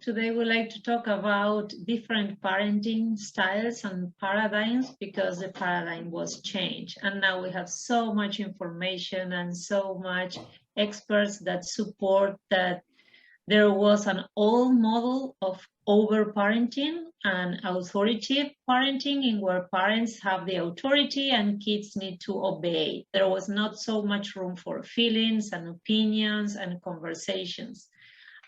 today we'd like to talk about different parenting styles and paradigms because the paradigm was changed. And now we have so much information and so much experts that support that there was an old model of over-parenting and authoritative parenting in where parents have the authority and kids need to obey. There was not so much room for feelings and opinions and conversations.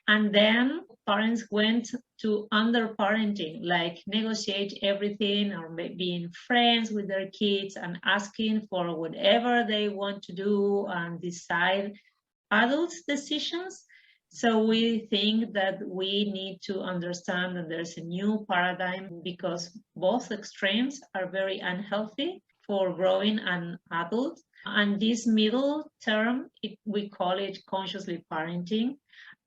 And then parents went to under-parenting, like negotiate everything or being friends with their kids and asking for whatever they want to do and decide adults' decisions. So we think that we need to understand that there's a new paradigm because both extremes are very unhealthy for growing an adult. And this middle term, we call it consciously parenting,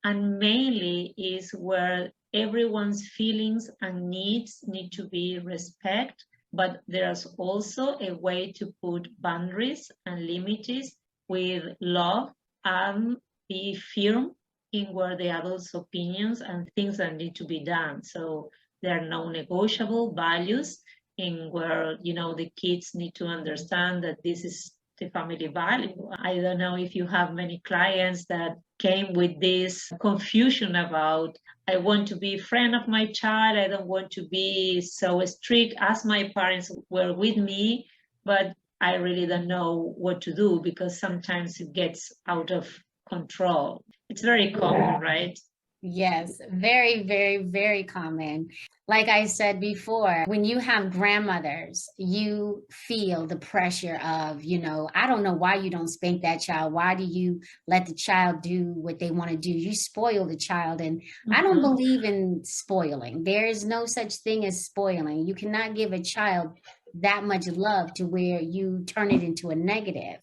and mainly is where everyone's feelings and needs need to be respected, but there's also a way to put boundaries and limits with love and be firm in where the adults' opinions and things that need to be done. So there are no negotiable values in where, the kids need to understand that this is the family value. I don't know if you have many clients that came with this confusion about, I want to be a friend of my child, I don't want to be so strict as my parents were with me, but I really don't know what to do because sometimes it gets out of control. It's very common, right? Yes, very, very, very common. Like I said before, when you have grandmothers, you feel the pressure of, I don't know why you don't spank that child. Why do you let the child do what they want to do? You spoil the child. And I don't believe in spoiling. There is no such thing as spoiling. You cannot give a child that much love to where you turn it into a negative.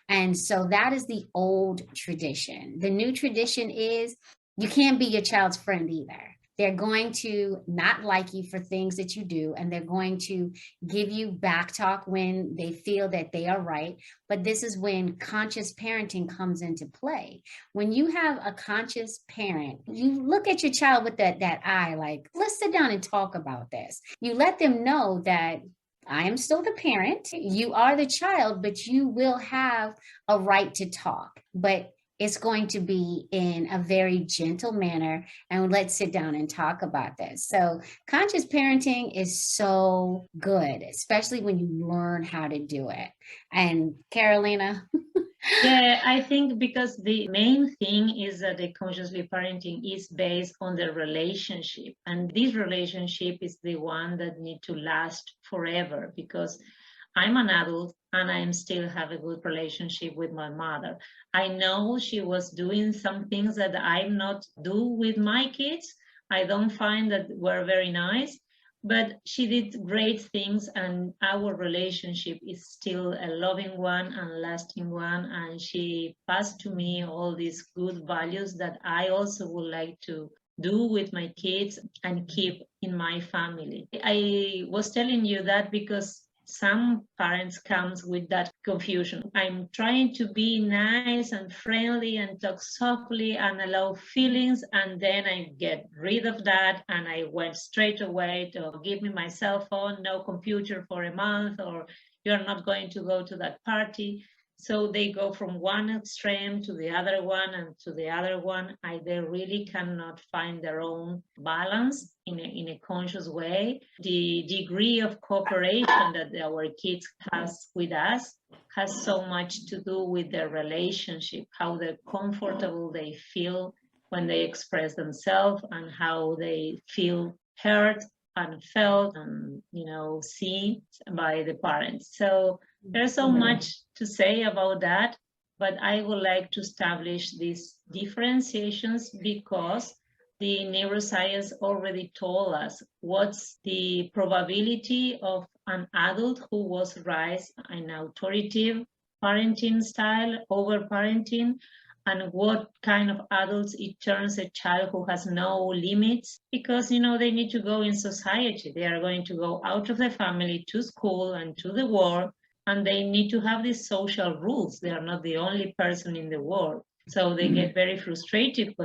And so that is the old tradition. The new tradition is you can't be your child's friend either. They're going to not like you for things that you do, and they're going to give you back talk when they feel that they are right. But this is when conscious parenting comes into play. When you have a conscious parent, you look at your child with that eye, like, let's sit down and talk about this. You let them know that I am still the parent. You are the child, but you will have a right to talk. But it's going to be in a very gentle manner, and let's sit down and talk about this. So conscious parenting is so good, especially when you learn how to do it. And Carolina? Yeah, I think because the main thing is that the consciously parenting is based on the relationship. And this relationship is the one that need to last forever because I'm an adult and I still have a good relationship with my mother. I know she was doing some things that I'm not do with my kids. I don't find that were very nice, but she did great things and our relationship is still a loving one and lasting one. And she passed to me all these good values that I also would like to do with my kids and keep in my family. I was telling you that because some parents comes with that confusion. I'm trying to be nice and friendly and talk softly and allow feelings, and then I get rid of that and I went straight away to give me my cell phone, no computer for a month, or you're not going to go to that party. So they go from one extreme to the other one and to the other one. They really cannot find their own balance in a conscious way. The degree of cooperation that our kids has with us has so much to do with their relationship, how comfortable they feel when they express themselves and how they feel heard and felt and seen by the parents. So there's so much to say about that, but I would like to establish these differentiations because the neuroscience already told us what's the probability of an adult who was raised in authoritative parenting style, over parenting, and what kind of adults it turns a child who has no limits, because they need to go in society. They are going to go out of the family to school and to the world, and they need to have these social rules. They are not the only person in the world. So they get very frustrated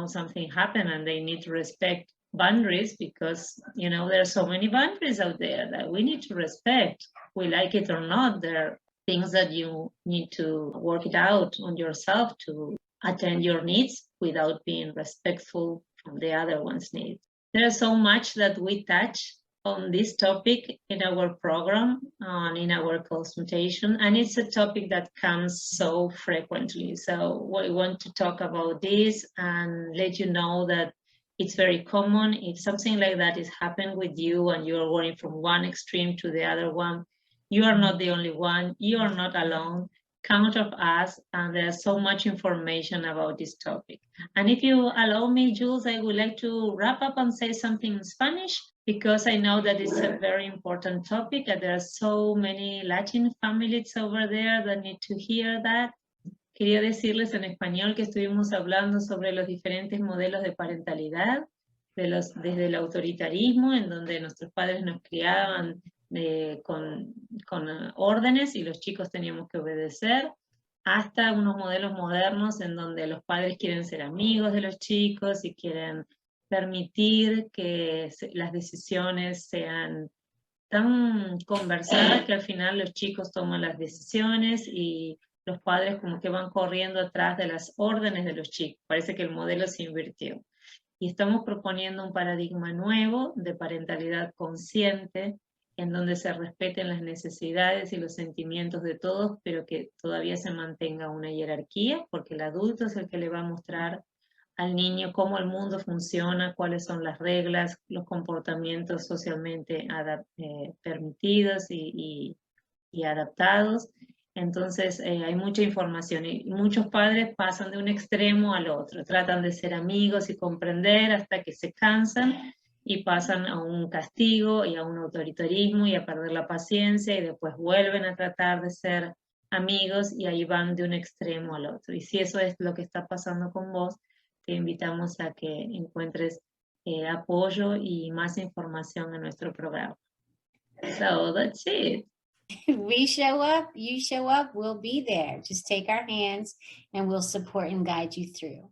something happened and they need to respect boundaries, because there are so many boundaries out there that we need to respect. We like it or not, there are things that you need to work it out on yourself to attend your needs without being respectful of the other one's needs. There's so much that we touch on this topic in our program and in our consultation, and it's a topic that comes so frequently. So we want to talk about this and let you know that it's very common. If something like that is happening with you and you're going from one extreme to the other one, you are not the only one. You are not alone. Count of us, and there's so much information about this topic. And if you allow me, Jules, I would like to wrap up and say something in Spanish, because I know that it's a very important topic and there are so many Latin families over there that need to hear that. Quería decirles en español que estuvimos hablando sobre los diferentes modelos de parentalidad, desde el autoritarismo, en donde nuestros padres nos criaban con órdenes y los chicos teníamos que obedecer, hasta unos modelos modernos en donde los padres quieren ser amigos de los chicos y quieren permitir que las decisiones sean tan conversadas que al final los chicos toman las decisiones y los padres como que van corriendo atrás de las órdenes de los chicos. Parece que el modelo se invirtió. Y estamos proponiendo un paradigma nuevo de parentalidad consciente, en donde se respeten las necesidades y los sentimientos de todos, pero que todavía se mantenga una jerarquía, porque el adulto es el que le va a mostrar al niño cómo el mundo funciona, cuáles son las reglas, los comportamientos socialmente permitidos y adaptados. Entonces hay mucha información y muchos padres pasan de un extremo al otro, tratan de ser amigos y comprender hasta que se cansan y pasan a un castigo y a un autoritarismo y a perder la paciencia, y después vuelven a tratar de ser amigos y ahí van de un extremo al otro. Y si eso es lo que está pasando con vos, te invitamos a que encuentres apoyo y más información en nuestro programa. So that's it. We show up, you show up, we'll be there. Just take our hands and we'll support and guide you through.